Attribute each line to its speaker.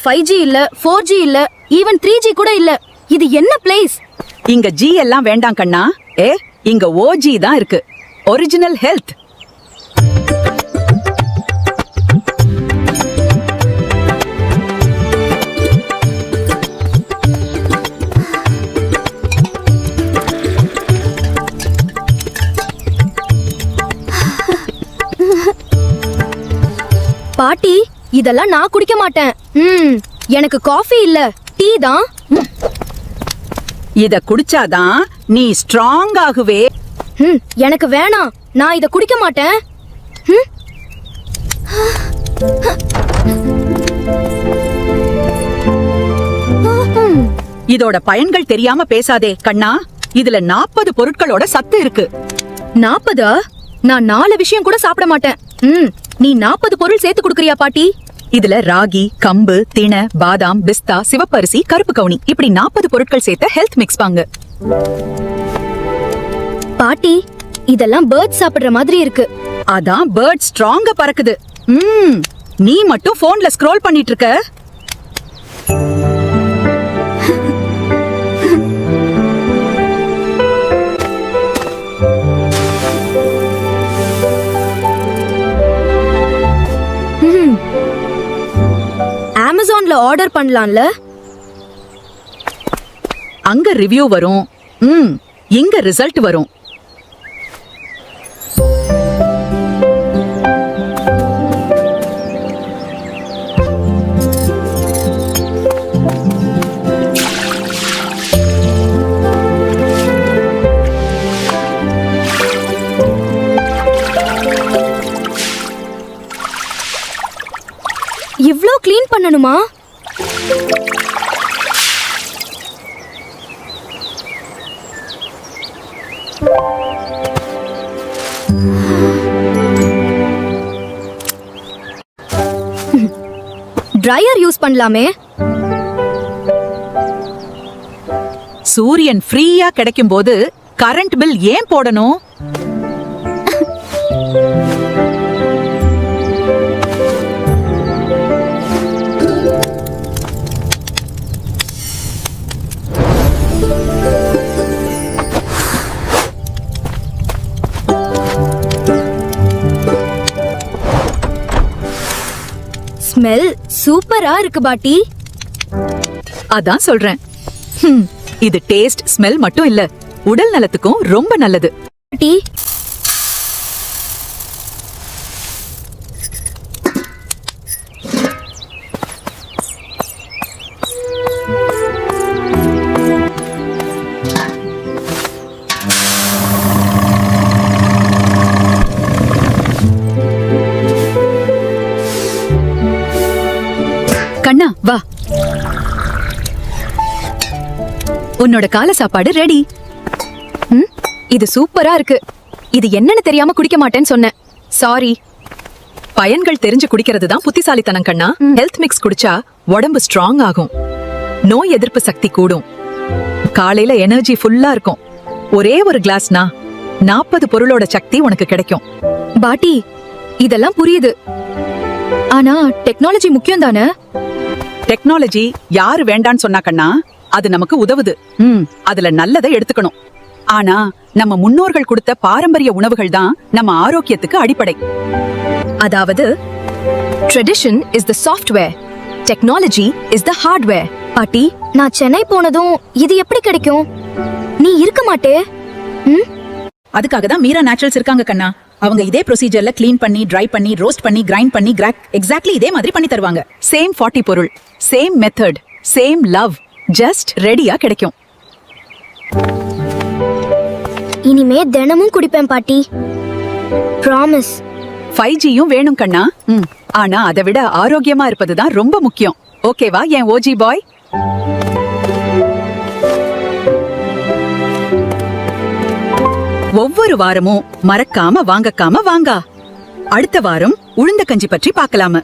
Speaker 1: 5G இல்ல, 4G இல்ல, even 3G கூட இல்ல. இது என்ன பிளேஸ்?
Speaker 2: இங்க G எல்லாம் வேண்டாம் கண்ணா. இங்க OG தான் இருக்கு. Original health.
Speaker 1: பாட்டி, இதெல்லாம் நான் குடிக்க மாட்டேன். எனக்கு காஃபி இல்ல, டீ தான்.
Speaker 2: இத குடிச்சாதான் நீ ஸ்ட்ராங் ஆகுவே.
Speaker 1: எனக்கு வேணாம், நான் இத குடிக்க மாட்டேன்.
Speaker 2: இதோட பயன்கள் தெரியாம பேசாதே கண்ணா. இதுல 40 பொருட்களோட சத்து இருக்கு.
Speaker 1: 40? நான் 4 விஷயம் கூட சாப்பிட மாட்டேன். நீ 40 பொருள் சேர்த்து குடுக்கறியா பாட்டி?
Speaker 2: இதுல ராகி, கம்பு, திணை, பாதாம், பிஸ்தா, சிவப்பரிசி, கருப்பு கவுனி இப்படி 40 பொருட்கள் சேர்த்த ஹெல்த் மிக்ஸ் பாங்க.
Speaker 1: பாட்டி, இதெல்லாம் பேர்ட் சாப்பிடுற மாதிரி இருக்கு.
Speaker 2: அதான் பேர்ட் ஸ்ட்ராங்கா பறக்குது. நீ மட்டும் போன்ல ஸ்க்ரோல் பண்ணிட்டு இருக்க.
Speaker 1: அமேசான்ல ஆர்டர் பண்ணலாம்ல?
Speaker 2: அங்க ரிவ்யூ வரும், இங்க ரிசல்ட் வரும்.
Speaker 1: இவ்ளோ க்ளீன் பண்ணணுமா? ட்ரையர் யூஸ் பண்ணலாமே?
Speaker 2: சூரியன் ஃப்ரீயா கிடைக்கும் போது கரண்ட் பில் ஏன் போடணும்?
Speaker 1: ஸ்மெல் சூப்பரா இருக்கு பாட்டி.
Speaker 2: அதான் சொல்றேன். இது டேஸ்ட், ஸ்மெல் மட்டும் இல்ல, உடல் நலத்துக்கும் ரொம்ப நல்லது.
Speaker 1: பாட்டி,
Speaker 2: கண்ணா வா, உன்னோட காலை சாப்பாடு ரெடி.
Speaker 1: இது சூப்பரா இருக்கு. இது என்னன்னு தெரியாம குடிக்க மாட்டேன்னு சொன்னேன். சாரி.
Speaker 2: பயன்கள் தெரிஞ்சு குடிக்கிறது தான் புத்திசாலித்தனம் கண்ணா. ஹெல்த் மிக்ஸ் குடிச்சா உடம்பு ஸ்ட்ராங் ஆகும், நோய் எதிர்ப்பு சக்தி கூடும், காலையில எனர்ஜி ஃபுல்லா இருக்கும். ஒரே ஒரு கிளாஸ்னா 40 பொருளோட சக்தி உனக்கு கிடைக்கும்.
Speaker 1: பாட்டி, இதெல்லாம் புரியுது. ஆனா டெக்னாலஜி முக்கியம் தானே?
Speaker 2: டெக்னாலஜி யாரு வேண்டான்னு சொன்னா கண்ணா, அது நமக்கு உதவுது. அதுல நல்லதை எடுத்துக்கணும். ஆனா நம்ம முன்னோர்கள் கொடுத்த பாரம்பரிய உணவுகள் தான் நம்ம ஆரோக்கியத்துக்கு அடிப்படை.
Speaker 1: அதாவது tradition is the software, technology is the hardware. பாட்டி, நான் சென்னை போனதும் இது எப்படி கிடைக்கும்? நீ இருக்க மாட்டே.
Speaker 2: அதுக்காக தான் மீரா நேச்சுரல்ஸ் இருக்காங்க கண்ணா. அவங்க இதே ப்ரொசீஜர்ல க்ளீன் பண்ணி, ட்ரை பண்ணி, ரோஸ்ட் பண்ணி, கிரைண்ட் பண்ணி, எக்ஸாக்ட்லி இதே மாதிரி பண்ணி தருவாங்க. சேம் 40 பொருள், same method, same love, just ரெடியா கிடைக்கும்.
Speaker 1: இனிமே தினமும் குடிப்பேன் பாட்டி. ப்ராமிஸ்.
Speaker 2: 5Gயும் வேணும் கண்ணா. ஆனா அதை விட ஆரோக்கியமா இருப்பதுதான் ரொம்ப முக்கியம். ஓகேவா என் OG பாய்? ஒவ்வொரு வாரமும் மறக்காம வாங்கக்காம வாங்கா. அடுத்த வாரம் உளுந்த கஞ்சி பற்றி பார்க்கலாம.